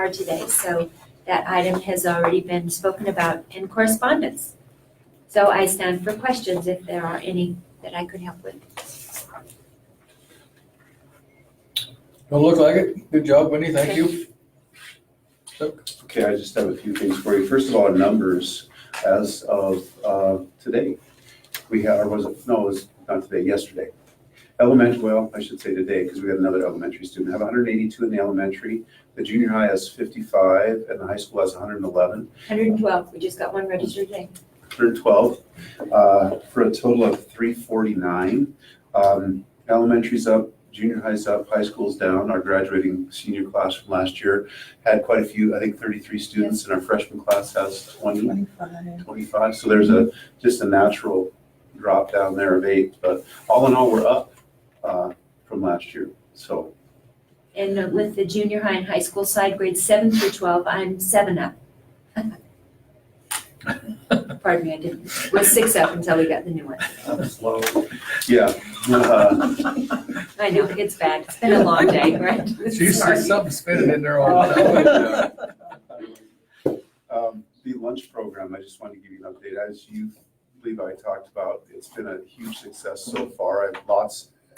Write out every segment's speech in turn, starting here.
for today. So that item has already been spoken about in correspondence. So I stand for questions if there are any that I could help with. Don't look like it. Good job, Wendy. Thank you. Okay, I just have a few things for you. First of all, numbers as of today. We have, or was it, no, it was not today, yesterday. Elementary, well, I should say today, because we got another elementary student. Have 182 in the elementary. The junior high has 55, and the high school has 111. 112, we just got one registered today. 112, for a total of 349. Elementary's up, junior high's up, high school's down. Our graduating senior class from last year had quite a few, I think 33 students, and our freshman class has 25. So there's just a natural drop down there of 8, but all in all, we're up from last year. So. And with the junior high and high school side, grades 7 through 12, I'm 7 up. Pardon me, I didn't. We're 6 up until we got the new one. I'm slow. Yeah. I know, it's bad. It's been a long day, right? She's something spinning in there all the time. The lunch program, I just wanted to give you an update. As you, Levi, talked about, it's been a huge success so far.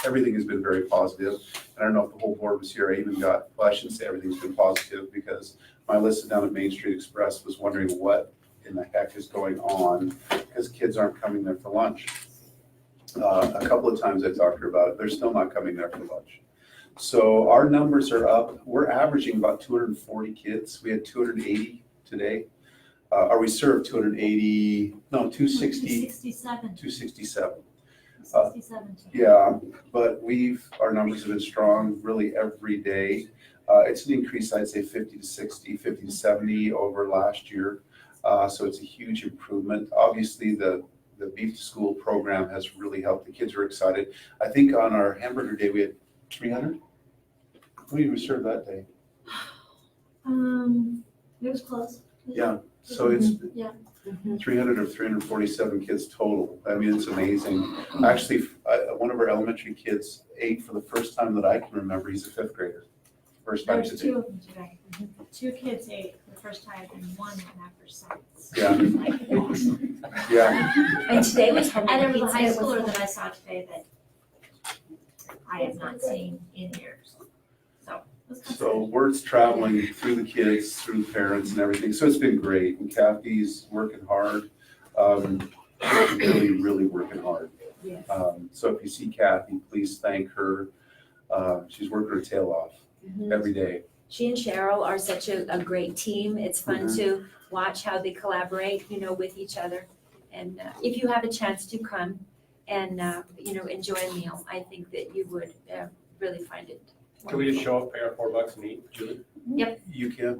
Everything has been very positive. And I don't know if the whole board was here. I even got, well, I shouldn't say everything's been positive, because my list down at Main Street Express was wondering what in the heck is going on, because kids aren't coming there for lunch. A couple of times I talked to her about it. They're still not coming there for lunch. So our numbers are up. We're averaging about 240 kids. We had 280 today. Or we served 280, no, 267. 267. Yeah, but our numbers have been strong really every day. It's an increase, I'd say 50 to 60, 50 to 70 over last year. So it's a huge improvement. Obviously, the Beef to School program has really helped. The kids are excited. I think on our hamburger day, we had 300. What did we serve that day? It was close. Yeah, so it's Yeah. 300 or 347 kids total. I mean, it's amazing. Actually, one of our elementary kids ate for the first time that I can remember. He's a 5th grader. First time There's today. 2 of them today. 2 kids ate for the first time, and 1 went after science. Yeah. Yeah. And today was And there was a high pizza. schooler that I saw today that I have not seen in years. So word's traveling through the kids, through the parents and everything. So it's been great. And Kathy's working hard. Really working hard. Yes. So if you see Kathy, please thank her. She's working her tail off every day. She and Cheryl are such a great team. It's fun to watch how they collaborate, with each other. And if you have a chance to come and, enjoy a meal, I think that you would really find it. Can we just show up, pay our $4 and eat, Julie? Yep. You can.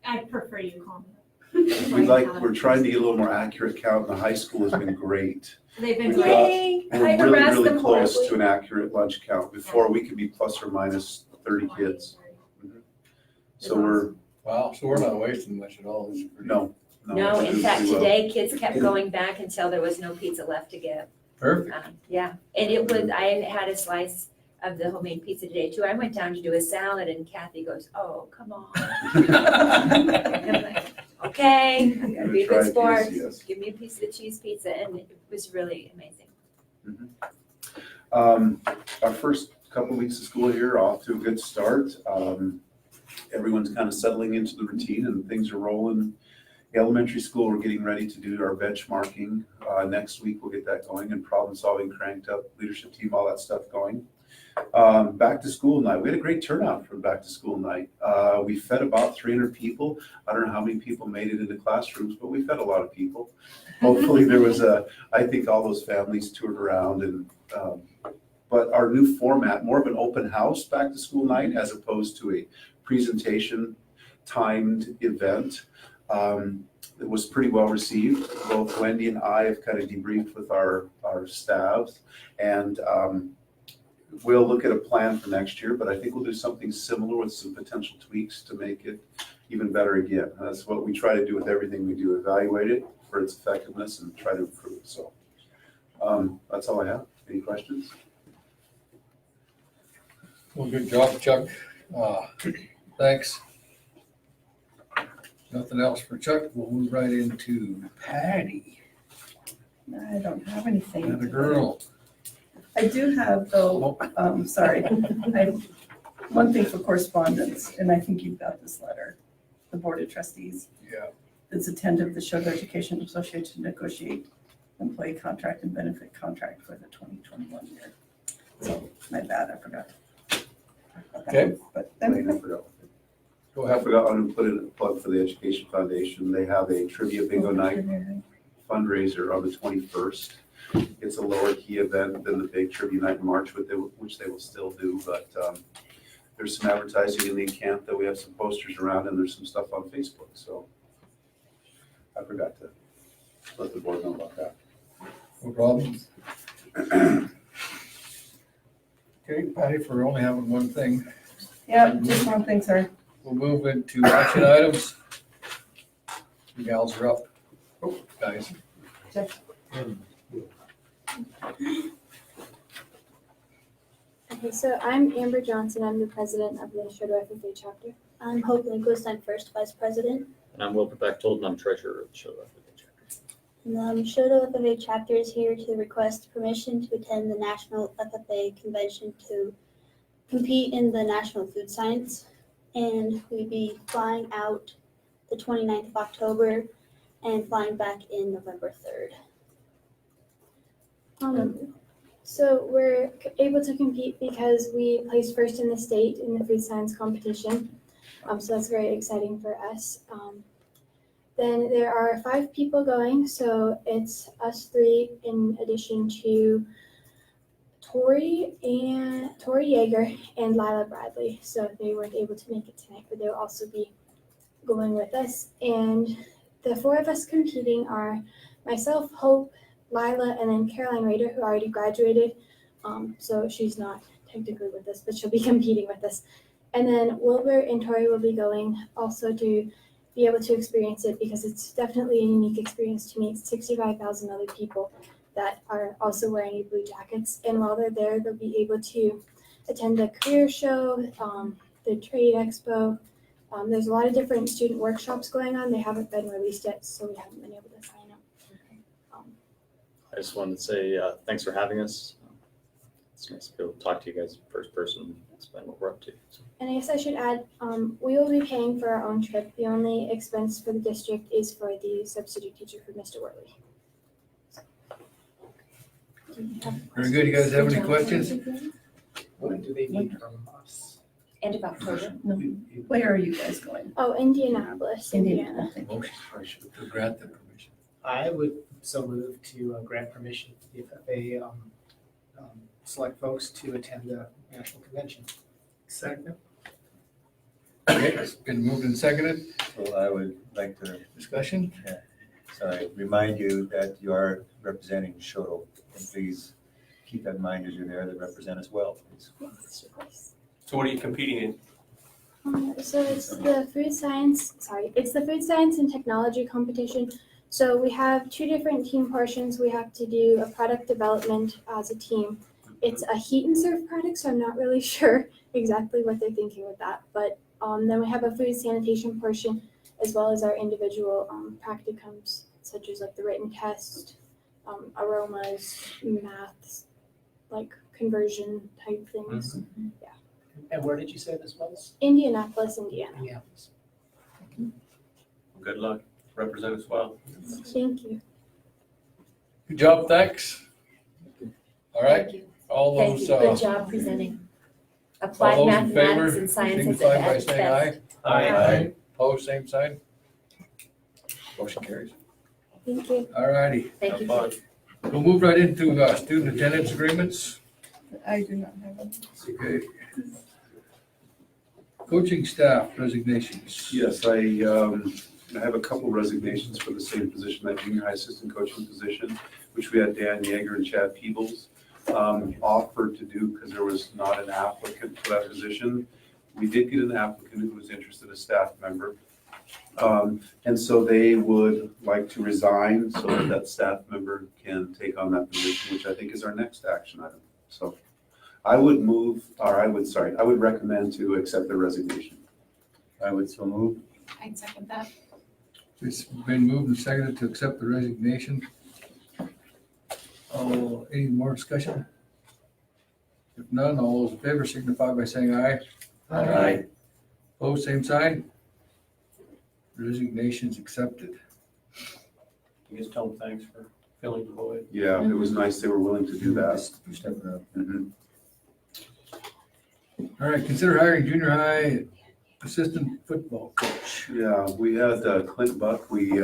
I prefer you call me. We're trying to get a little more accurate count. The high school has been great. They've been We great. got- Yay! I We're really, harassed really them close horribly. to an accurate lunch count. Before, we could be plus or minus 30 kids. So we're, Wow, so we're not wasting much at all. This is pretty- no. No, in it's fact, pretty well. today kids kept going back until there was no pizza left to give. Perfect. Yeah, and I had a slice of the homemade pizza today too. I went down to do a salad and Kathy goes, "Oh, come on." I'm like, okay, I'm gonna be a good sport. Yes. Give me a piece of the cheese pizza, and it was really amazing. Our first couple of weeks of school here are off to a good start. Everyone's kind of settling into the routine and things are rolling. The elementary school, we're getting ready to do our benchmarking. Next week, we'll get that going and problem solving cranked up, leadership team, all that stuff going. Back to school night. We had a great turnout for back to school night. We fed about 300 people. I don't know how many people made it into classrooms, but we fed a lot of people. Hopefully there was I think all those families toured around and, but our new format, more of an open house back to school night as opposed to a presentation timed event. It was pretty well received. Both Wendy and I have kind of debriefed with our staffs and, we'll look at a plan for next year, but I think we'll do something similar with some potential tweaks to make it even better again. That's what we try to do with everything we do, evaluate it for its effectiveness and try to improve. So that's all I have. Any questions? Well, good job, Chuck. Thanks. Nothing else for Chuck. We'll move right into Patty. I don't have anything. And a today. girl. I do have though, sorry, I have one thing for correspondence, and I think you've got this letter. The Board of Trustees Yeah. is attentive the Choteau Education Association to negotiate employee contract and benefit contract for the 2021 year. So my bad, I forgot. Okay. But I then, forgot. Go I ahead. forgot to put in a plug for the Education Foundation. They have a trivia bingo night fundraiser on the 21st. It's a lower key event than the big trivia night in March, which they will still do, but there's some advertising in the account that we have some posters around and there's some stuff on Facebook, so I forgot to let the board know about that. No problem. Okay, Patty, for only having one thing, yeah, just one thing, sir. we'll move into action items. You gals are up. Oh, guys. Okay, so I'm Amber Johnson. I'm the president of the Choteau FFA chapter. I'm Hope Linquist, I'm first vice president. And I'm Wilbur Bechtold, and I'm treasurer of the Choteau FFA chapter. And the Choteau FFA chapter is here to request permission to attend the National FFA Convention to compete in the National Food Science. And we'll be flying out the 29th of October and flying back in November 3rd. So we're able to compete because we placed first in the state in the food science competition. So that's very exciting for us. Then there are 5 people going, so it's us 3 in addition to Tori Yeager and Lila Bradley. So they weren't able to make it tonight, but they'll also be going with us. And the 4 of us competing are myself, Hope, Lila, and then Caroline Rader, who already graduated. So she's not technically with us, but she'll be competing with us. And then Wilbur and Tori will be going also to be able to experience it because it's definitely a unique experience to meet 65,000 other people that are also wearing blue jackets. And while they're there, they'll be able to attend the career show, the trade expo. There's a lot of different student workshops going on. They haven't been released yet, so we haven't been able to sign up. I just wanted to say thanks for having us. It's nice to be able to talk to you guys first person and explain what we're up to. So, And I guess I should add, we will be paying for our own trip. The only expense for the district is for the substitute teacher for Mr. Worley. Very good. You guys have any questions? When do they need from us? End of October. No, where are you guys going? Oh, Indianapolis, Indiana. Motion to grant the permission. I would so move to grant permission to the FFA select folks to attend the national convention. Second. Okay, it's been moved and seconded. So I would like to Discussion? remind you that you are representing Choteau. And please keep that in mind as you're there to represent us well. Please. So what are you competing in? So it's the food science and technology competition. So we have 2 different team portions. We have to do a product development as a team. It's a heat and serve product, so I'm not really sure exactly what they're thinking with that. But then we have a food sanitation portion as well as our individual practicums, such as like the written test, aromas, maths, like conversion type things. And where did you say this was? Indianapolis, Indiana. Minneapolis. Good luck. Represent us well. Thank you. Good job, thanks. All right, Thank you. all Thank those, you. Good job presenting. Applied all those in favor, mathematics and science is signify by at its saying best. aye. Aye. Opposed, same sign. Motion carries. Thank you. All righty, Thank you. Have fun. we'll move right into student attendance agreements. I do not have one. Okay. Coaching staff resignations. Yes, I have a couple resignations for the same position, that junior high assistant coaching position, which we had Dan Yeager and Chad Peebles offered to do because there was not an applicant for that position. We did get an applicant who was interested, a staff member. And so they would like to resign so that that staff member can take on that position, which I think is our next action item. So I would recommend to accept the resignation. I would so move. I'd second that. It's been moved and seconded to accept the resignation. Oh, any more discussion? If none, all those in favor signify by saying aye. Aye. Opposed, same sign. Resignation's accepted. You guys tell them thanks for filling the void. Yeah, it was nice they were willing to do that. You're stepping up. Mhm. All right, consider hiring junior high assistant football coach. Yeah, we had Clint Buck, we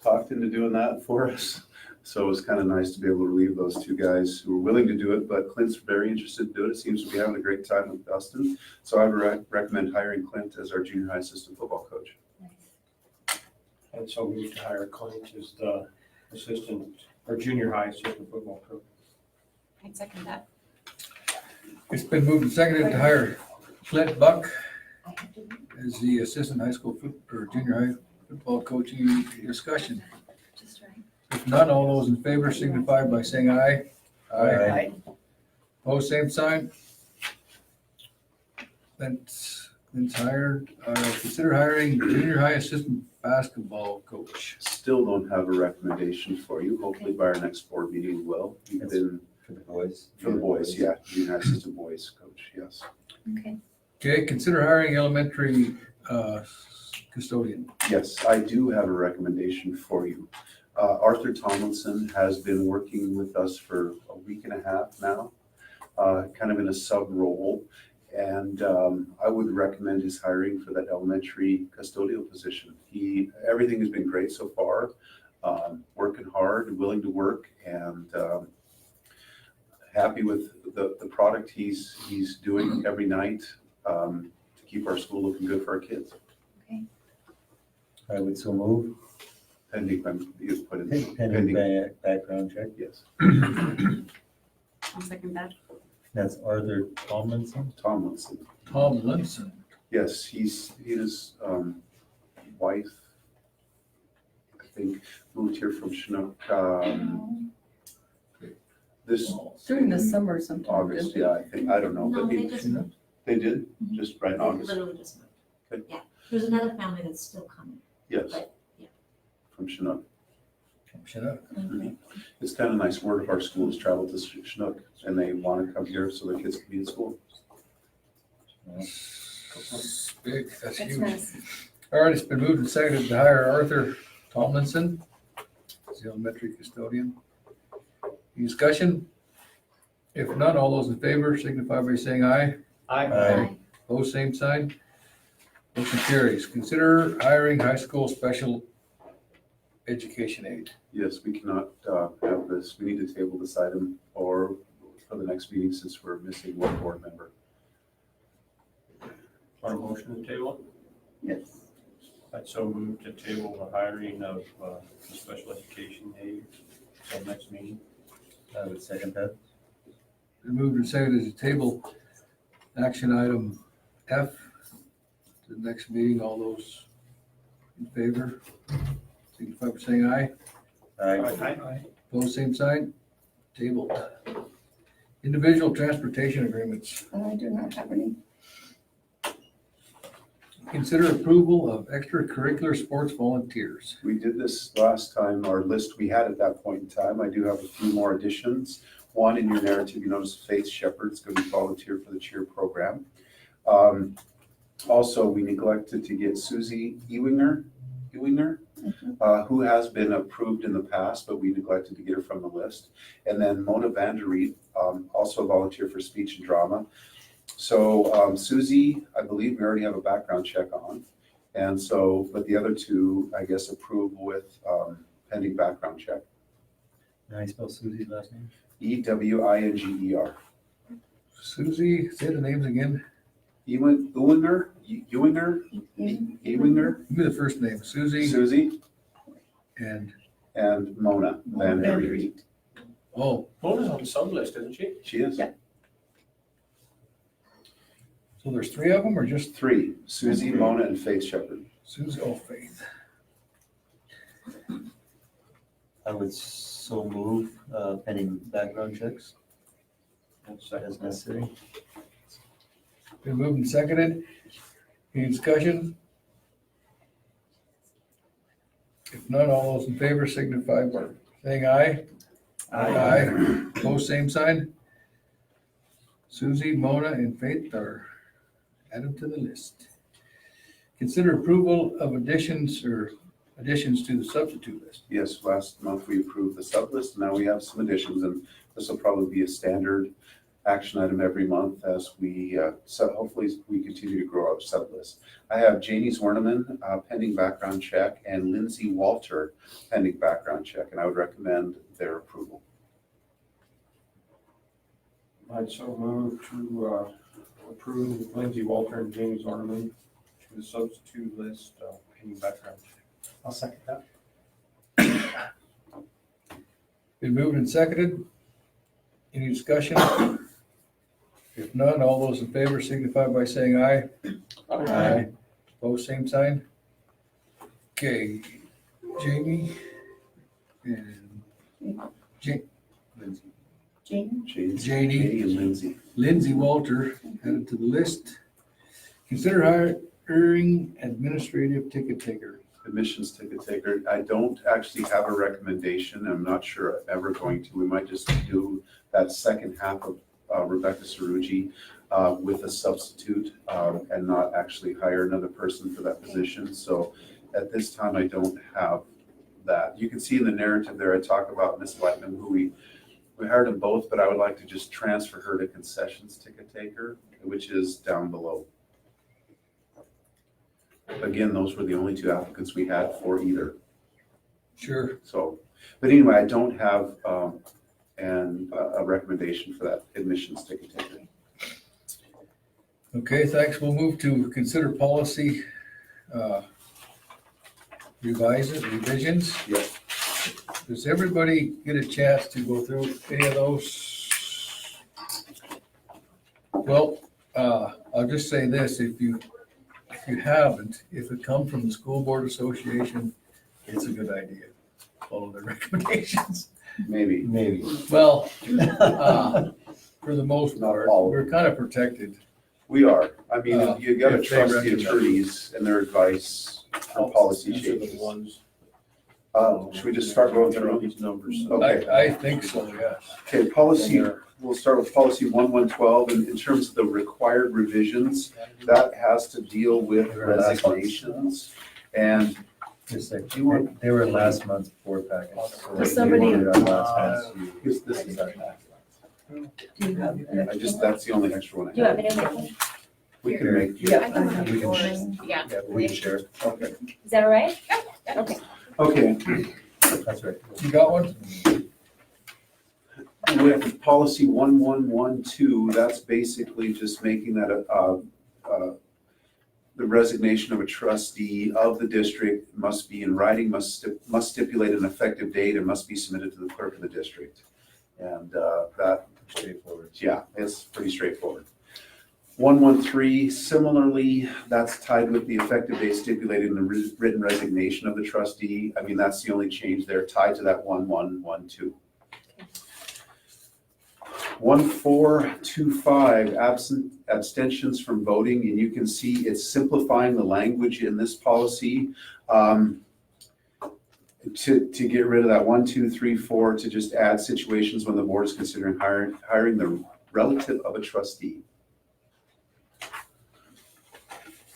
talked into doing that for us. So it was kind of nice to be able to relieve those two guys who were willing to do it, but Clint's very interested to do it. Seems to be having a great time with Dustin. So I would recommend hiring Clint as our junior high assistant football coach. And so we need to hire Clint as the assistant, or junior high assistant football coach. I'd second that. It's been moved and seconded to hire Clint Buck as the assistant high school or junior high football coaching. Discussion. Just right. If none, all those in favor signify by saying aye. Aye. Opposed, same sign. Clint's hired. Consider hiring junior high assistant basketball coach. Still don't have a recommendation for you. Hopefully by our next board meeting we will. We've Yes. been, For the boys. for the boys, yeah, junior high assistant boys coach, yes. Okay. Okay, consider hiring elementary custodian. Yes, I do have a recommendation for you. Arthur Tomlinson has been working with us for a week and a half now, kind of in a sub role. And I would recommend his hiring for that elementary custodial position. Everything has been great so far, working hard, willing to work, and happy with the product he's doing every night to keep our school looking good for our kids. I would so move. Pending, you put in, Pending background check. yes. I'll second that. That's Arthur Tomlinson. Tomlinson. Yes, his wife, I think, moved here from Chinook. This During the summer sometime. August, yeah, I think, I don't know, No, but they just moved. they did, just right in They August. literally just moved. Good. Yeah, there's another family that's still coming. Yes, But, yeah. from Chinook. Shut up. It's kind of nice. Word of our school has traveled to Chinook, and they want to come here so their kids can be in school. That's big, that's That's huge. nice. All right, it's been moved and seconded to hire Arthur Tomlinson as the elementary custodian. Any discussion? If none, all those in favor signify by saying aye. Aye. Opposed, same sign. Motion carries. Consider hiring high school special education aide. Yes, we cannot have this. We need to table this item or for the next meeting since we're missing one board member. On a motion to table, Yes. I'd so move to table the hiring of the special education aide until next meeting. I would second that. Been moved and seconded to table action item F to the next meeting. All those in favor signify by saying aye. Aye. Opposed, same sign. Tabled. Individual transportation agreements. I do not have any. Consider approval of extracurricular sports volunteers. We did this last time, our list we had at that point in time. I do have a few more additions. One, in your narrative, you notice Faith Shepherd's going to be volunteer for the cheer program. Also, we neglected to get Susie Ewinger, who has been approved in the past, but we neglected to get her from the list. And then Mona Vanderreet, also a volunteer for speech and drama. So Susie, I believe we already have a background check on. And so, but the other two, I guess, approve with pending background check. Can I spell Susie's last name? Ewinger. Susie, say the names again. Ewinger. Give me the first name. Susie Susie and, Mona Vanderreet. oh, Mona's on the sub list, isn't she? She is. Yeah. so there's three of them or just Three, Susie, Mona, and Faith Shepherd. Susie? Oh, Faith. I would so move pending background checks as necessary. Been moved and seconded. Any discussion? If none, all those in favor signify by saying aye. Aye. Opposed, same sign. Susie, Mona, and Faith are added to the list. Consider approval of additions to the substitute list. Yes, last month we approved the sub list. Now we have some additions, and this will probably be a standard action item every month as we, so hopefully we continue to grow our sub list. I have Janie Zorneman pending background check and Lindsay Walter pending background check, and I would recommend their approval. I'd so move to approve Lindsay Walter and James Orman to the substitute list, pending background check. I'll second that. Been moved and seconded. Any discussion? If none, all those in favor signify by saying aye. Aye. Opposed, same sign. Okay, Jamie and Lindsay. Jane? Janie. And Lindsay. Lindsay Walter added to the list. Consider hiring administrative ticket taker. Admissions ticket taker. I don't actually have a recommendation. I'm not sure I'm ever going to. We might just do that second half of Rebecca Sarugi with a substitute and not actually hire another person for that position. So at this time, I don't have that. You can see in the narrative there, I talk about Miss Whiteman, who we hired them both, but I would like to just transfer her to concessions ticket taker, which is down below. Again, those were the only two applicants we had for either. Sure. So, but anyway, I don't have a recommendation for that admissions ticket taker. Okay, thanks. We'll move to consider policy revisions. Yes. Does everybody get a chance to go through any of those? Well, I'll just say this, if you haven't, if it comes from the School Board Association, it's a good idea. Follow their recommendations. Maybe. Well, for the most Not part, all. we're kind of protected. We are. I mean, you gotta if they trust the recommend. attorneys and their advice for policy These are the changes. ones. Should we just start going through them? These numbers. Okay. I think so, yes. Okay, policy, we'll start with policy 1112, and in terms of the required revisions, that has to deal with resignations. And Just like, Do you want- they were last month's board package. so Does somebody- they voted on last month's. this is our, Do you have an extra? that's the only extra one I Do you want have. me to make one? We can make. Yeah, I I can have We can one. Yeah. Yeah, we can share. Okay. Is that all right? Okay. Okay, That's right. You got one? with policy 1112, that's basically just making that the resignation of a trustee of the district must be in writing, must stipulate an effective date, and must be submitted to the clerk of the district. And that, Straightforward. yeah, it's pretty straightforward. 113, similarly, that's tied with the effective date stipulated in the written resignation of the trustee. I mean, that's the only change there, tied to that 1112. 1425, abstentions from voting, and you can see it's simplifying the language in this policy to get rid of that 1, 2, 3, 4, to just add situations when the board is considering hiring the relative of a trustee.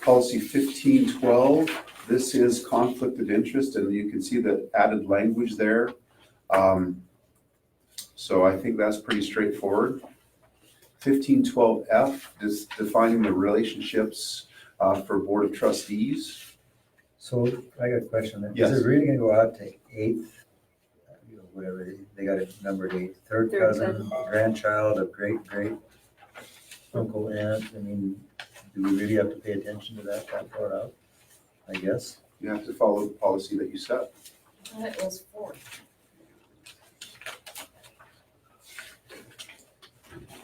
Policy 1512, this is conflict of interest, and you can see the added language there. So I think that's pretty straightforward. 1512F is defining the relationships for board of trustees. So I got a question. Yes. Is it really gonna go out to eighth? Whatever, they got it numbered eighth, third Third cousin, grandchild of great uncle, aunt. I mean, do we really have to pay attention to that far out? I guess. You have to follow the policy that you set. It was 4.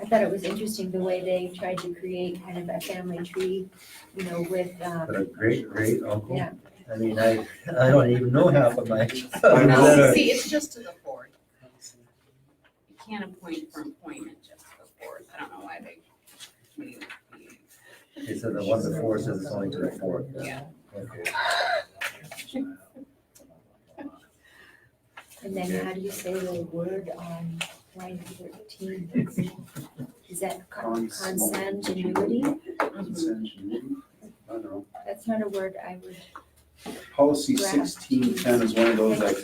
I thought it was interesting the way they tried to create kind of a family tree, you know, with, But a great uncle. Yeah. I mean, I don't even know half of my. I know. that See, it's just to the 4th. You can't appoint for appointment just to the 4th. I don't know why they. They said the one before says it's only to the fourth. Yeah. Okay. And then Okay. how do you say the word on line 13? Is that consanguinity? Consanguinity? I don't know. That's not a word I would, Policy Graph. 1610 is one of those that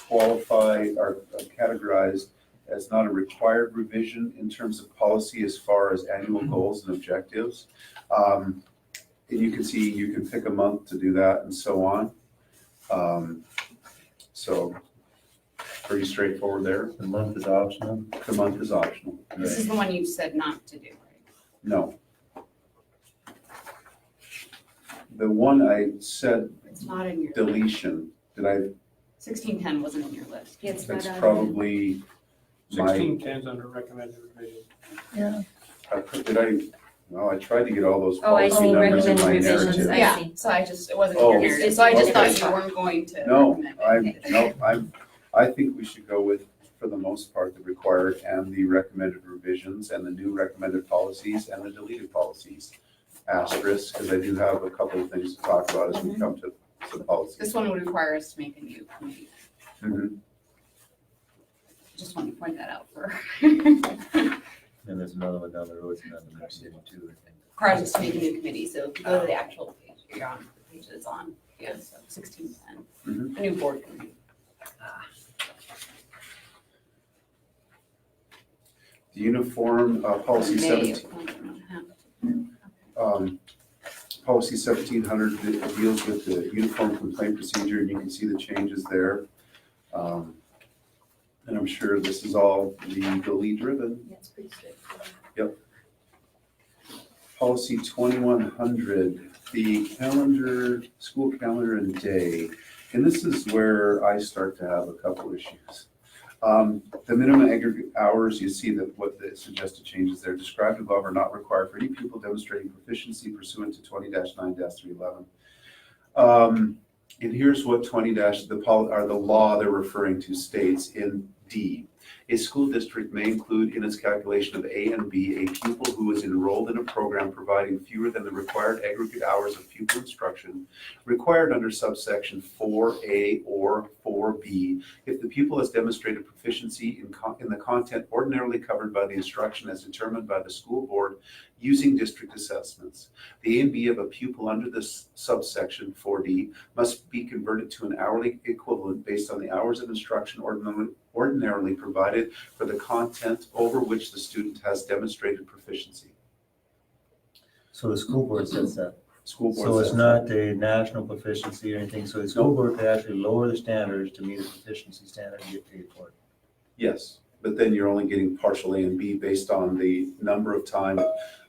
qualify or are categorized as not a required revision in terms of policy as far as annual goals and objectives. And you can see, you can pick a month to do that and so on. So pretty straightforward there. The month is optional. The month is optional. This is the one you said not to do, right? No. The one I said It's not in your, deletion, did I, 1610 wasn't in your list. it's not that's on. probably my, 1610's under recommended revision. Yeah, well, I tried to get all those Oh, I policy see, numbers in my recommended revisions, narrative. I Yeah, see. so it wasn't in Oh. your narrative, so I just Okay. thought you weren't going to No, recommend it. I think we should go with, for the most part, the required and the recommended revisions and the new recommended policies and the deleted policies. Asterisk, because I do have a couple of things to talk about as we come to the policy. This one would require us to make a new committee. Mhm. Just want to point that out for, And there's another one down the road, it's another one city too, I think. requires us to make a new committee, so if you go to the actual page, you're on the page that's on, yeah, so 1610, Mhm. a new board committee. The uniform, policy May 17, of- policy 1700 that deals with the uniform complaint procedure, and you can see the changes there. And I'm sure this is all legally driven. Yeah, it's pretty straightforward. Policy 2100, the calendar, school calendar and day. And this is where I start to have a couple issues. The minimum aggregate hours, you see that what the suggested changes there described above are not required for any pupil demonstrating proficiency pursuant to 20-9-311. And here's what the law they're referring to states in D. A school district may include in its calculation of A and B a pupil who is enrolled in a program providing fewer than the required aggregate hours of pupil instruction required under subsection 4A or 4B if the pupil has demonstrated proficiency in the content ordinarily covered by the instruction as determined by the school board using district assessments. The A and B of a pupil under this subsection 4D must be converted to an hourly equivalent based on the hours of instruction ordinarily provided for the content over which the student has demonstrated proficiency. So the school board says that. School board So it's says not a national proficiency or anything, so the school board could actually lower the standards to meet a proficiency standard and get paid for it. yes, but then you're only getting partial A and B based on the number of time,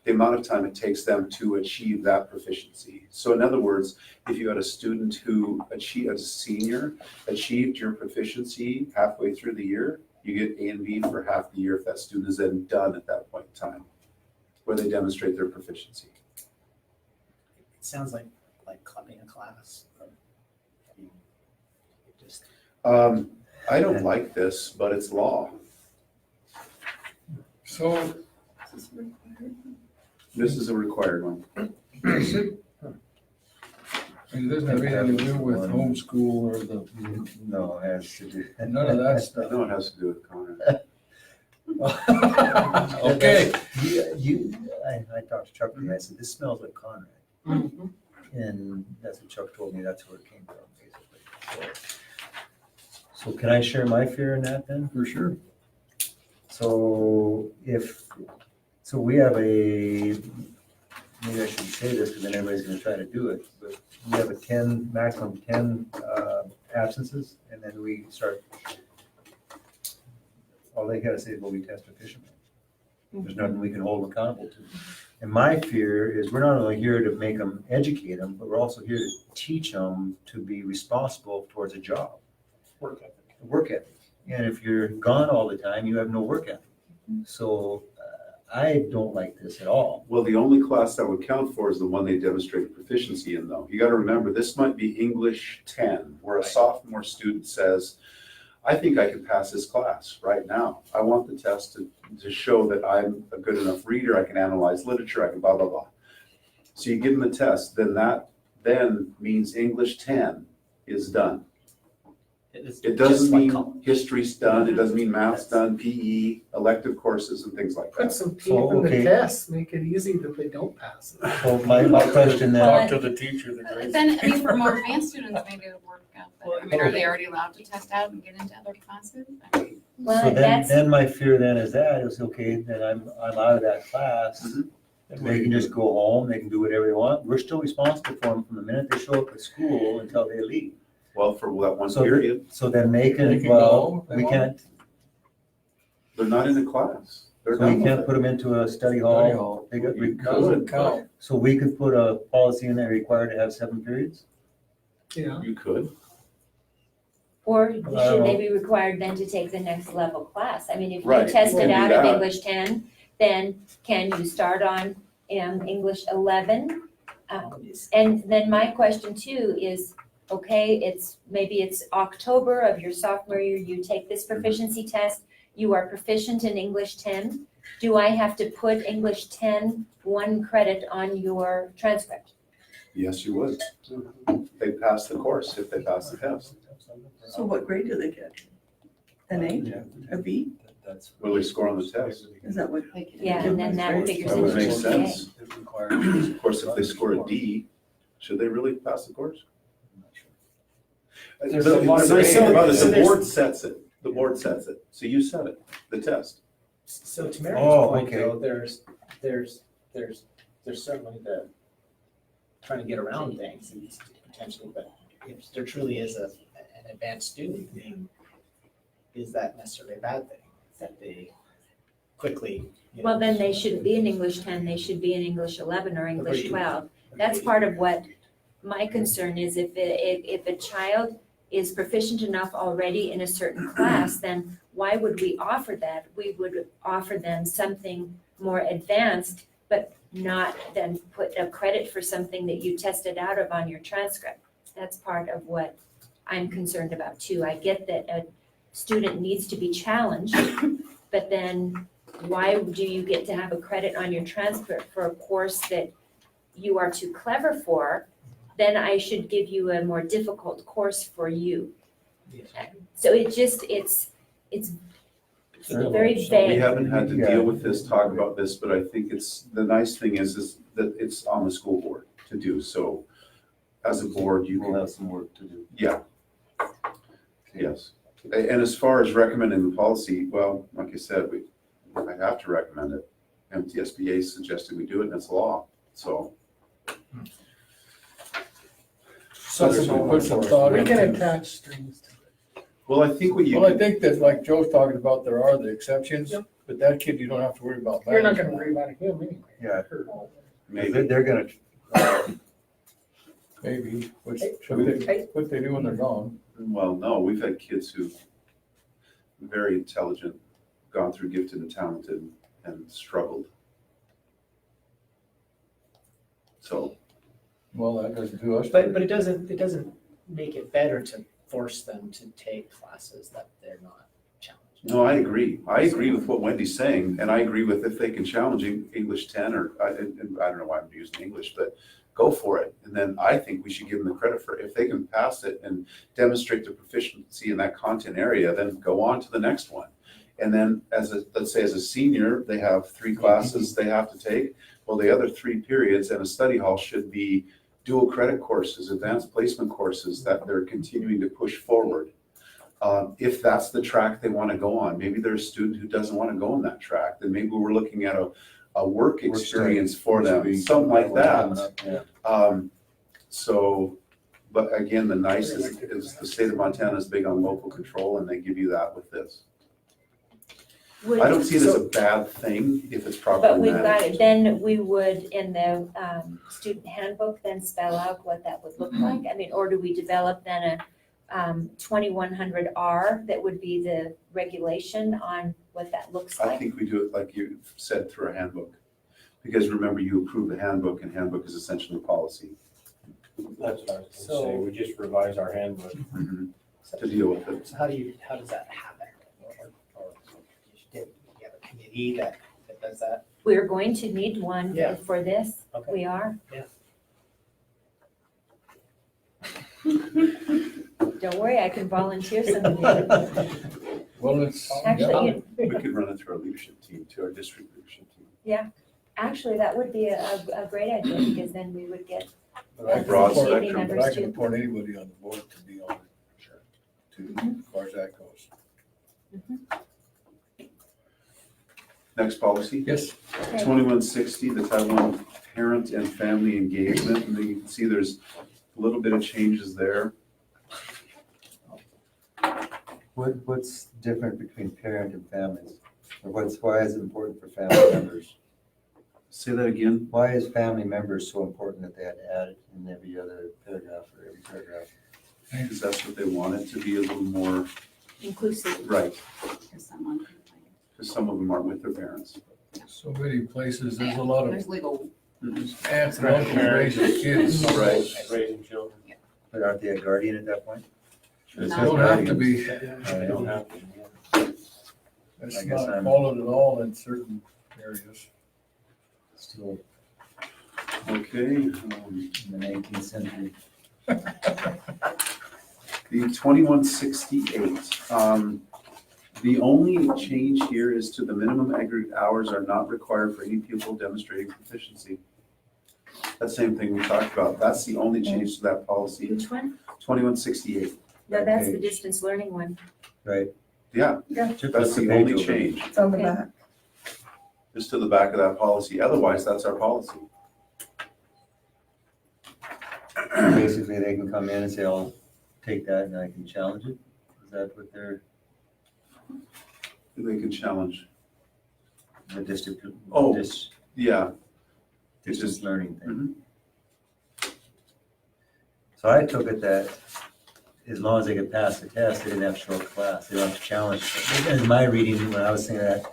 the amount of time it takes them to achieve that proficiency. So in other words, if you had a student who achieved, as a senior, achieved your proficiency halfway through the year, you get A and B for half the year if that student is then done at that point in time, where they demonstrate their proficiency. It sounds like clubbing a class. Just I don't like this, but it's law. So, This is a required one. is it, it doesn't have anything to do with homeschool or the, No, it has to do. none of that I stuff. know it has to do with Connor. Okay. I talked to Chuck and I said, this smells like Conrad. Mm-hmm. And that's what Chuck told me, that's where it came from, basically. So can I share my fear in that then? For sure. So so we have maybe I shouldn't say this because then everybody's gonna try to do it, but we have maximum 10 absences, and then we start, all they gotta say is, well, we test efficiently. There's nothing we can hold them accountable to. And my fear is we're not only here to make them, educate them, but we're also here to teach them to be responsible towards a job. Work ethic. And if you're gone all the time, you have no work ethic. So I don't like this at all. Well, the only class that would count for is the one they demonstrated proficiency in, though. You got to remember, this might be English 10, where a sophomore student says, I think I can pass this class right now. I want the test to show that I'm a good enough reader. I can analyze literature. I can blah, blah, blah. So you give them the test, then that means English 10 is done. It's It just doesn't like mean college. history's done, it doesn't mean math's done, PE, elective courses and things like Put that. some teeth So, in the okay. test, make it easy if they don't pass it. So my question then, Well, Talk to the teacher, the grade. Then, I mean, for more advanced students, maybe it would work out better. I mean, are they already allowed to test out and get into other classes? I mean, Well, so that's, then my fear then is that, is okay, then I'm out of that class. Mhm. They can just go home, they can do whatever they want. We're still responsible for them from the minute they show up at school until they leave. Well, for that one So the- period, So then they They can, can go well, home if they we want. can't, they're not in a class. They're so we done with can't it. put them into a study Study hall. hall. They got, Doesn't count. so we could put a policy in there required to have 7 periods? Yeah. You could. or you I should don't maybe be required then to take the next level class. I mean, if you Right, tested you can out do of that. English 10, then can you start on English 11? And then my question too is, okay, maybe it's October of your sophomore year, you take this proficiency test, you are proficient in English 10. Do I have to put English 10 1 credit on your transcript? Yes, you would. They pass the course if they pass the test. So what grade do they get? An A, a B? Will they score on the test? Is that what? Yeah, and then that figures That would into make your GPA. sense. Of course, if they score a D, should they really pass the course? There's a lot of The nice thing about it is so the there's- board sets it. The board sets it. So you set it, the test. So to Marion's Oh, point okay. though, there's certainly the trying to get around things and potentially, but if there truly is an advanced student thing, is that necessarily a bad thing? That they quickly, you know. Well, then they shouldn't be in English 10, they should be in English 11 or English Agreed. 12. That's part of what my concern is, if a child is proficient enough already in a certain class, then why would we offer that? We would offer them something more advanced, but not then put a credit for something that you tested out of on your transcript. That's part of what I'm concerned about too. I get that a student needs to be challenged, but then why do you get to have a credit on your transcript for a course that you are too clever for? Then I should give you a more difficult course for you. So it's very We vague. haven't had to deal with this, talk about this, but I think the nice thing is that it's on the school board to do. So as a board, you We'll can, have some work to do. yeah. Yes. And as far as recommending the policy, well, like I said, I have to recommend it. MTSBA suggested we do it and it's law, so. So there's some, put some thought We can into. attach strings to it. Well, I think what you. Well, I think that like Joe's talking about, there are the exceptions, but that kid, you don't have to worry about. You're not gonna worry about him anyway. Yeah. Maybe. They're gonna, Maybe, what they do when they're gone. Well, no, we've had kids who very intelligent, gone through gifted and talented and struggled. So, Well, that doesn't do us. But it doesn't make it better to force them to take classes that they're not challenged. no, I agree. I agree with what Wendy's saying, and I agree with if they can challenge English 10 or, and I don't know why I'm using English, but go for it. And then I think we should give them the credit for, if they can pass it and demonstrate their proficiency in that content area, then go on to the next one. And then let's say as a senior, they have 3 classes they have to take. Well, the other 3 periods in a study hall should be dual credit courses, advanced placement courses that they're continuing to push forward. If that's the track they want to go on, maybe they're a student who doesn't want to go on that track, then maybe we're looking at a work experience for them, something like that. So, but again, the nice is the state of Montana is big on local control and they give you that with this. I don't see it as a bad thing if it's But properly we've got managed. it, then we would in the student handbook then spell out what that would look like? I mean, or do we develop then a 2100R that would be the regulation on what that looks I like? think we do it like you said through a handbook. Because remember, you approve the handbook and handbook is essentially policy. That's what I was gonna say, we just revise our handbook. To deal with it. So how does that happen? Or do you have a committee that does that? We're going to need one Yeah. for this, Okay. we are. Yeah. Don't Don't worry, I can volunteer some of you. Well, it's, Actually, We could run it through our leadership team, to our district leadership team. Actually, that would be a great idea, because then we would get but I can Broad appoint- spectrum. but I can appoint anybody on the board to be on it, too, as far as that goes. Next policy, Yes, 2160, the Title I Parent and Family Engagement. And you can see there's a little bit of changes there. What's different between parent and families? Or why is it important for family members? Say that again. Why is family members so important that they had to add it in every other paragraph or every paragraph? Because that's what they wanted to be a little more inclusive. right, Because someone, because some of them aren't with their parents. so many places, there's a lot of there's legal, aunts and uncles raising kids. Right. Raising children. But aren't they a guardian at that point? They It says don't have to guardians. be, They don't have to. that's I guess not I'm- followed at all in certain areas. Still Okay. in the 19th century. The 2168, the only change here is to the minimum aggregate hours are not required for any pupil demonstrating proficiency. That same thing we talked about. That's the only change to that policy, Which one? 2168. No, that's the Okay. distance learning one. Right. Yeah, Took that's us the a only page over. change, It's on the Okay. back. just to the back of that policy. Otherwise, that's our policy. Basically, they can come in and say, I'll take that and I can challenge it. Is that what they're, They can challenge. the district? Oh. dis- Yeah, Distance learning thing. Mhm. So I took it that as long as they could pass the test, they didn't have to show up to class. They don't have to challenge. In my reading, when I was saying that,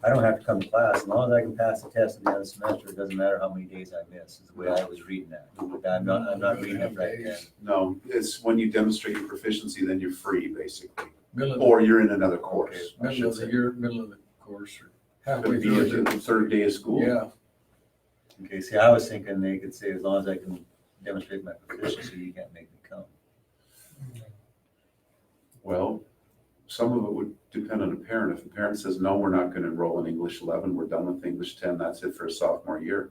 I don't have to come to class. As long as I can pass the test at the end of the semester, it doesn't matter how many days I miss, is the way I was reading that. I'm not reading it right then. no, it's when you demonstrate your proficiency, then you're free, basically. Middle of, Or you're in another course. I middle should of the say. year, middle of the course, or halfway Could be through the it. third day of school. Yeah, Okay, see, I was thinking they could say, as long as I can demonstrate my proficiency, you can't make me come. Well, some of it would depend on a parent. If a parent says, no, we're not gonna enroll in English 11, we're done with English 10, that's it for a sophomore year.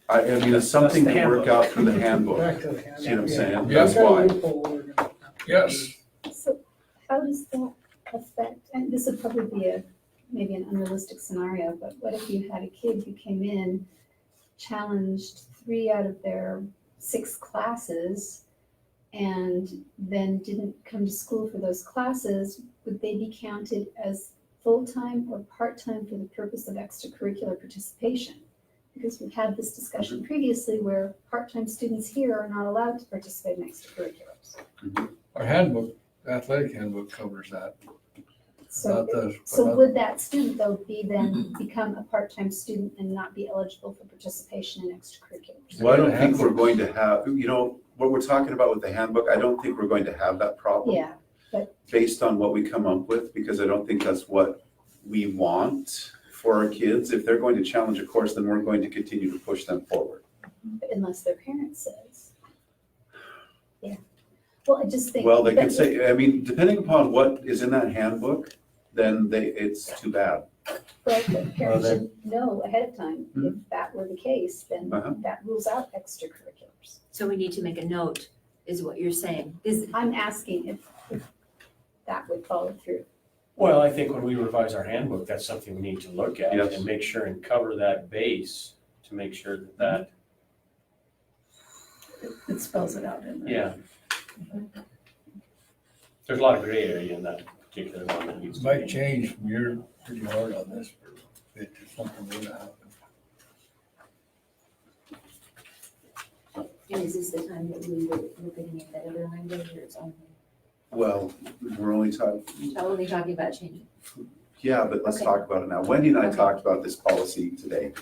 I mean, it's something to work out through the handbook. Back to the handbook. See what I'm saying? Yeah. That's why. yes, So how does that affect, and this would probably be maybe an unrealistic scenario, but what if you had a kid who came in, challenged 3 out of their 6 classes, and then didn't come to school for those classes? Would they be counted as full-time or part-time for the purpose of extracurricular participation? Because we've had this discussion previously where part-time students here are not allowed to participate in extracurriculars. our handbook, athletic handbook covers that. So, Not the- so would that student though become a part-time student and not be eligible for participation in extracurriculars? Well, I don't think we're going to have, what we're talking about with the handbook, I don't think we're going to have that problem. Yeah, Based on what we come up with, because I don't think that's what we want for our kids. If they're going to challenge a course, then we're going to continue to push them forward. unless their parent says. Yeah, well, I just think. Well, they can say, I mean, depending upon what is in that handbook, then it's too bad. But the parents then- should know ahead of time, if that were the case, then Uh-huh. that rules out extracurriculars. So we need to make a note, is what you're saying. I'm asking if that would follow through. Well, I think when we revise our handbook, that's something we need to look at Yes. and make sure and cover that base to make sure that, It spells it out in there. yeah. There's a lot of gray area in that particular one that needs It to might be. change from you're pretty hard on this for a bit, if something were to happen. And is this the time that we were looking at that other language, or it's only Well, we're only talking, talking about changing? yeah, but let's Okay. talk about it now. Wendy and I Okay. talked about this policy today.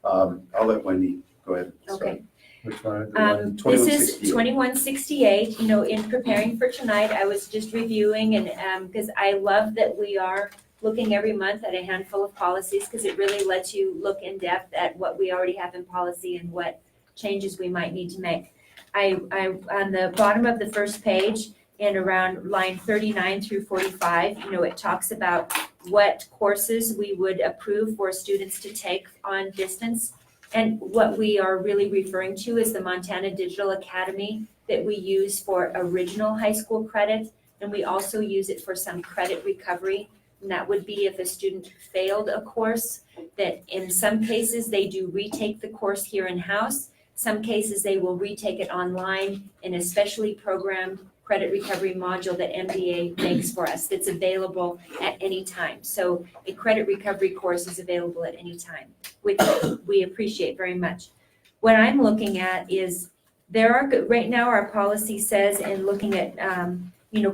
I'll let Wendy go ahead. and start. Okay. Which one? The one- This is 2168. 2168, in preparing for tonight, I was just reviewing and, because I love that we are looking every month at a handful of policies, because it really lets you look in depth at what we already have in policy and what changes we might need to make. I on the bottom of the first page and around line 39 through 45, it talks about what courses we would approve for students to take on distance. And what we are really referring to is the Montana Digital Academy that we use for original high school credit, and we also use it for some credit recovery. And that would be if a student failed a course, that in some cases they do retake the course here in-house. Some cases they will retake it online in a specially programmed credit recovery module that MDA makes for us that's available at any time. So a credit recovery course is available at any time, which we appreciate very much. What I'm looking at is right now our policy says, and looking at,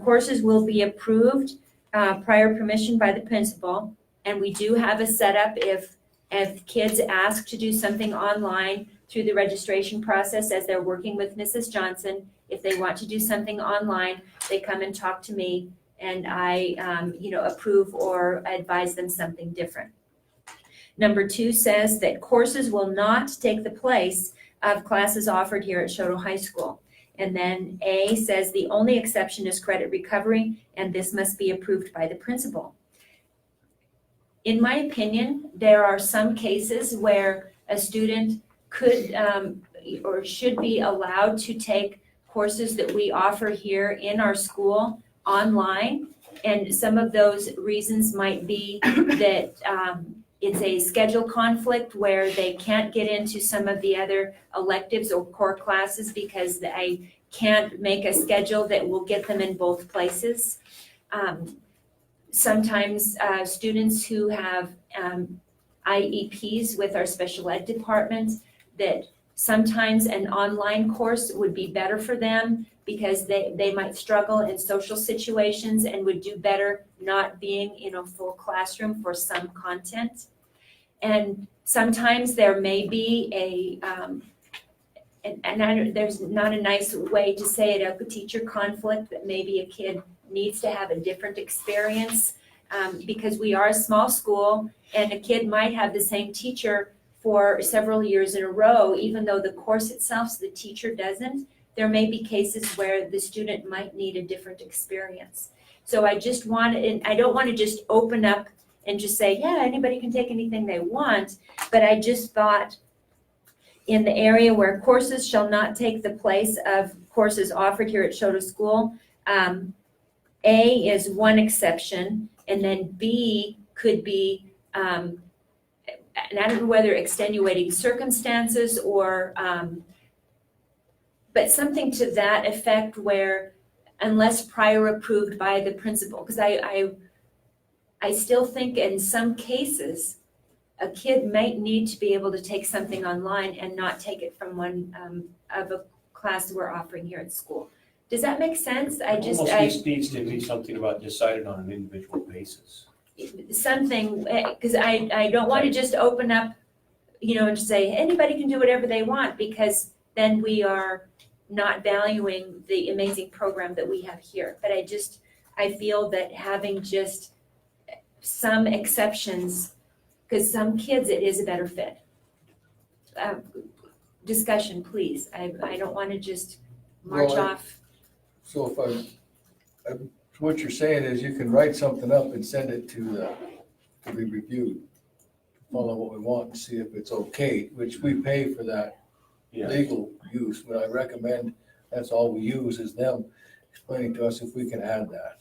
courses will be approved prior permission by the principal. And we do have a setup if kids ask to do something online through the registration process as they're working with Mrs. Johnson. If they want to do something online, they come and talk to me and I, approve or advise them something different. Number 2 says that courses will not take the place of classes offered here at Choteau High School. And then A says the only exception is credit recovery, and this must be approved by the principal. In my opinion, there are some cases where a student could or should be allowed to take courses that we offer here in our school online. And some of those reasons might be that it's a schedule conflict where they can't get into some of the other electives or core classes because I can't make a schedule that will get them in both places. Sometimes students who have IEPs with our special ed department, that sometimes an online course would be better for them because they might struggle in social situations and would do better not being in a full classroom for some content. And sometimes there may be there's not a nice way to say it, a teacher conflict, that maybe a kid needs to have a different experience because we are a small school and a kid might have the same teacher for several years in a row, even though the course itself, so the teacher doesn't. There may be cases where the student might need a different experience. So I don't want to just open up and just say, yeah, anybody can take anything they want, but I just thought in the area where courses shall not take the place of courses offered here at Choteau School, A is one exception, and then B could be, and I don't know whether extenuating circumstances or, but something to that effect where unless prior approved by the principal, because I still think in some cases, a kid might need to be able to take something online and not take it from one of a class we're offering here at school. Does that make sense? Almost needs to be something about decided on an individual basis. Something, because I don't want to just open up, and just say anybody can do whatever they want, because then we are not valuing the amazing program that we have here. But I feel that having just some exceptions, because some kids it is a better fit. Discussion, please. I don't want to just march off. So what you're saying is you can write something up and send it to be reviewed, follow what we want and see if it's okay, which we pay for that legal use. What I recommend, that's all we use, is them explaining to us if we can add that.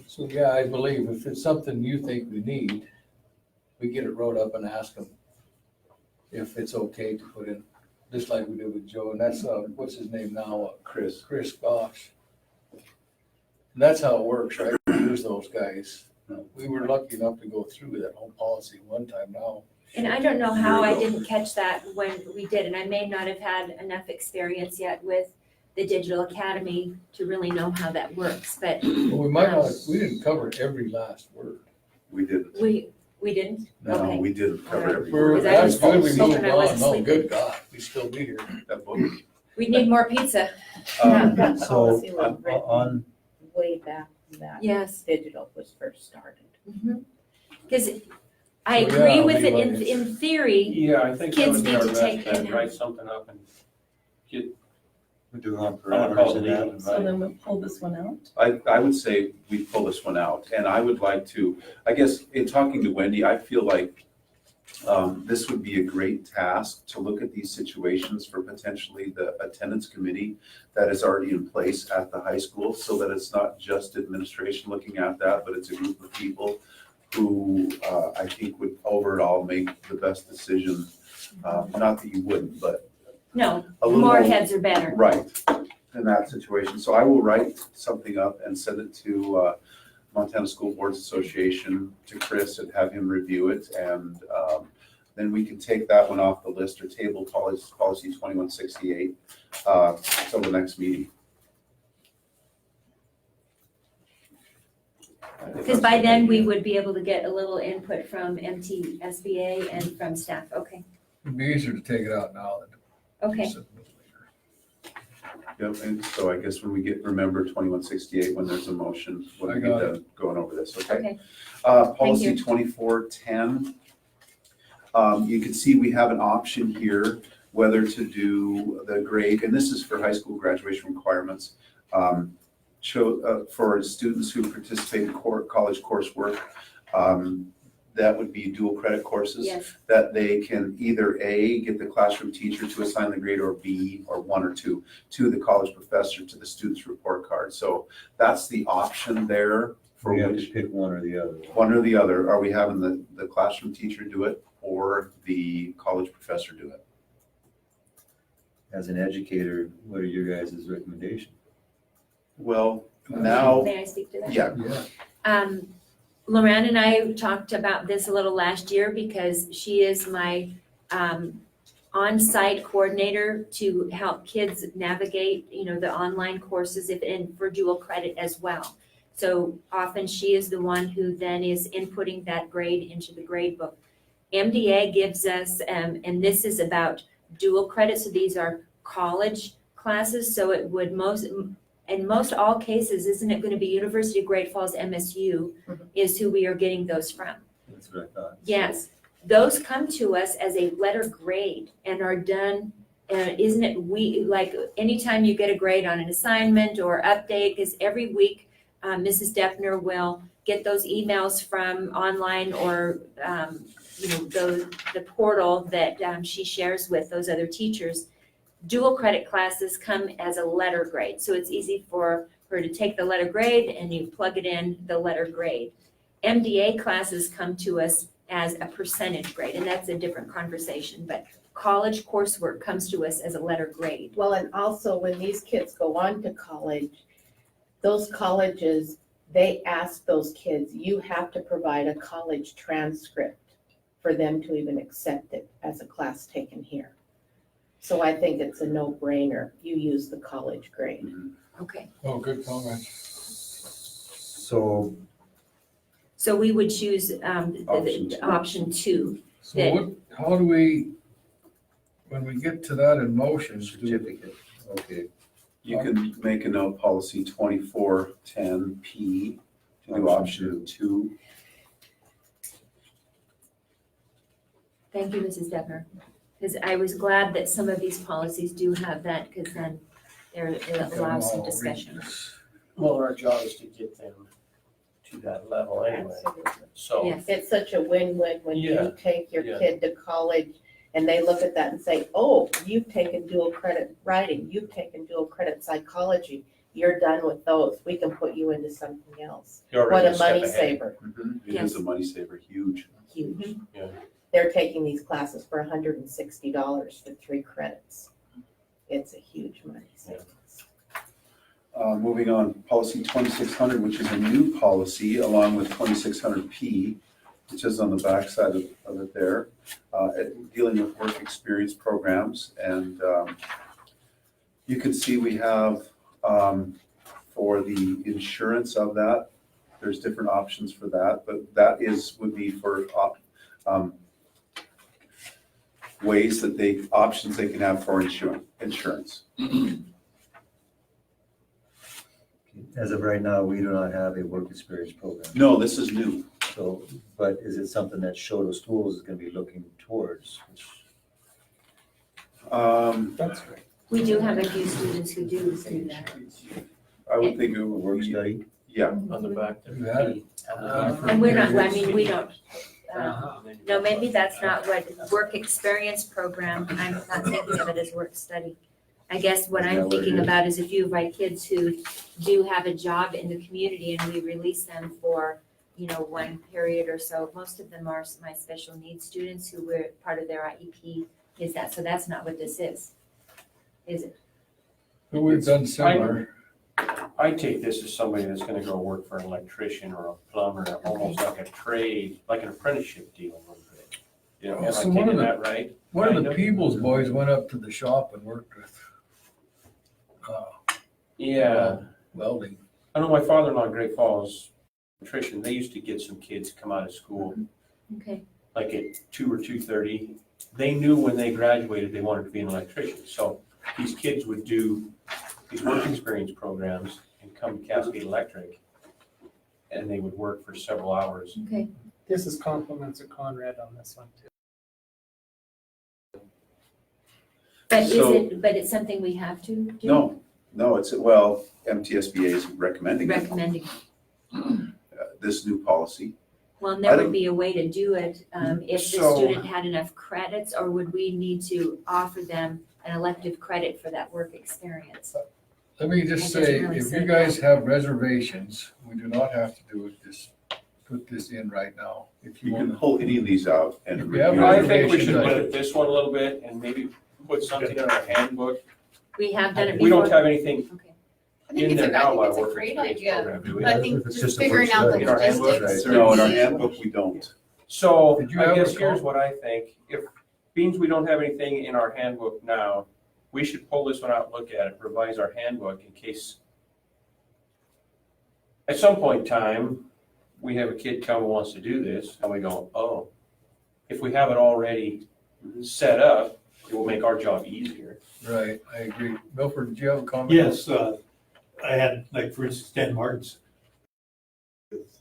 So yeah, I believe if it's something you think we need, we get it wrote up and ask them if it's okay to put in, just like we did with Joe. And that's, what's his name now? Chris Gosh. And that's how it works, right? We use those guys. We were lucky enough to go through that whole policy one time now. And I don't know how I didn't catch that when we did, and I may not have had enough experience yet with the Digital Academy to really know how that works, but. Well, we might not, we didn't cover every last word. We didn't. We didn't? No, Okay. we didn't cover every We're- word. Because I That's good, we was moved hoping I on. wasn't No, sleeping. good God, we still be here. That book. We need more pizza. So Policy was written on, way back when that Yes. digital was first started. Because I So, agree yeah, with it Levi, in theory. Yeah, I think that Kids would be need our to take best it bet, now. write something up and get, We do on I would call parameters it and legal that. So then we'll pull this one out. I would say we pull this one out, and I would like to, I guess, in talking to Wendi, I feel like this would be a great task to look at these situations for potentially the attendance committee that is already in place at the high school, so that it's not just administration looking at that, but it's a group of people who I think would overall make the best decision. Not that you wouldn't, but No, a little more heads are better. right in that situation. So I will write something up and send it to Montana School Boards Association, to Chris, and have him review it. And then we can take that one off the list, or table policy 2168 till the next meeting. Because by then we would be able to get a little input from MTSBA and from staff. Okay, It'd be easier to take it out now than. okay. Yep, and so I guess when we remember 2168, when there's a motion, when we get done going over this, okay? Okay. Policy you. 2410. You can see we have an option here whether to do the grade, and this is for high school graduation requirements. For students who participate in college coursework, that would be dual credit courses. Yes. That they can either A, get the classroom teacher to assign the grade, or B, or one or two, to the college professor to the student's report card. So that's the option there for We have which to pick one or the other. one or the other. Are we having the classroom teacher do it or the college professor do it? As an educator, what are your guys' recommendation? Well, now, May I speak to that? yeah, Yeah. Loran and I talked about this a little last year because she is my on-site coordinator to help kids navigate, the online courses and for dual credit as well. So often she is the one who then is inputting that grade into the grade book. MDA gives us, and this is about dual credit, so these are college classes, so it would in most all cases, isn't it going to be University of Great Falls, MSU, is who we are getting those from? That's what I thought. Yes, those come to us as a letter grade and are done, isn't it, like anytime you get a grade on an assignment or update, because every week Mrs. Deppner will get those emails from online or, the portal that she shares with those other teachers. Dual credit classes come as a letter grade, so it's easy for her to take the letter grade and you plug it in the letter grade. MDA classes come to us as a percentage grade, and that's a different conversation, but college coursework comes to us as a letter grade. Well, and also when these kids go on to college, those colleges, they ask those kids, you have to provide a college transcript for them to even accept it as a class taken here. So I think it's a no-brainer. You use the college grade. Okay, Oh, good comment. So so we would choose the option 2. So how do we, when we get to that in motion, certificate, okay. you can make a note, policy 2410P, to do option 2. Thank you, Mrs. Deppner, because I was glad that some of these policies do have that, because then it allows some discussion. well, our job is to get them to that level anyway. Absolutely. So, Yes. It's such a win-win when Yeah, you take your yeah. kid to college and they look at that and say, oh, you've taken dual credit writing, you've taken dual credit psychology, you're done with those, we can put you into something else. you're What already a step money ahead. saver, It is a money saver, huge. huge. Yeah. They're taking these classes for $160 for 3 credits. It's a huge money savings. Moving on, policy 2600, which is a new policy, along with 2600P, which is on the back side of it there, dealing with work experience programs. And you can see we have, for the insurance of that, there's different options for that, but that would be for options they can have for insurance. As of right now, we do not have a work experience program. No, this is new. So, but is it something that Choteau Schools is gonna be looking towards? That's great. We do have a few students who do that. I would think it would Work work, study? yeah. On the back there. You had it. And we're not, I mean, we don't, no, maybe that's not what, work experience program, I'm not thinking of it as work study. I guess what Is I'm that what it thinking is? about is if you invite kids who do have a job in the community and we release them for, you know, one period or so, most of them are my special needs students who were part of their IEP, is that, so that's not what this is it? But we've done similar. I take this as somebody that's gonna go work for an electrician or a plumber, almost like a trade, like an apprenticeship deal a little bit. You know, am I So one of taking the- that right? One of Kind the of. Peebles boys went up to the shop and worked with Yeah, welding. I know my father-in-law in Great Falls, electrician, they used to get some kids come out of school, Okay, like at 2 or 2:30. They knew when they graduated, they wanted to be an electrician, so these kids would do these work experience programs and come to Cascade Electric, and they would work for several hours. okay. This is compliments of Conrad on this one too. But is So- it, but it's something we have to do? No, it's, well, MTSBA is recommending it, Recommending, this new policy. well, and I there don't- would be a way to do it, if the So- student had enough credits, or would we need to offer them an elective credit for that work experience? Let me just It doesn't say, really if say you guys have reservations, we do not have to do it, just put this in right now. If you You can want, pull any of these out and If you have review I it. think we should Reservations, look at this one a little bit and maybe put something in our handbook. We have done it before. We don't have anything Okay. I think in it's there a, now I by think it's a work great experience idea. program, do we? But I think If it's just just a work figuring out the study. In our handbook? logistics. No, in our handbook, we don't. So Did you I have guess a here's call? what I think. If, being we don't have anything in our handbook now, we should pull this one out, look at it, revise our handbook in case at some point in time, we have a kid come and wants to do this and we go, oh, if we have it already set up, it will make our job easier. right, I agree. Milford, did you have a comment? Yes, I had, like, for instance, Dan Martin's with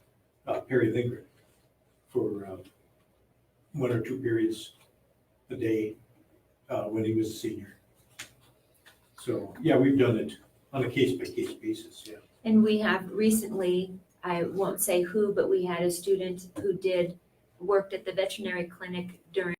Perry Lingren for 1 or 2 periods a day when he was a senior. So, yeah, we've done it on a case-by-case basis, yeah. And we have recently, I won't say who, but we had a student who worked at the veterinary clinic during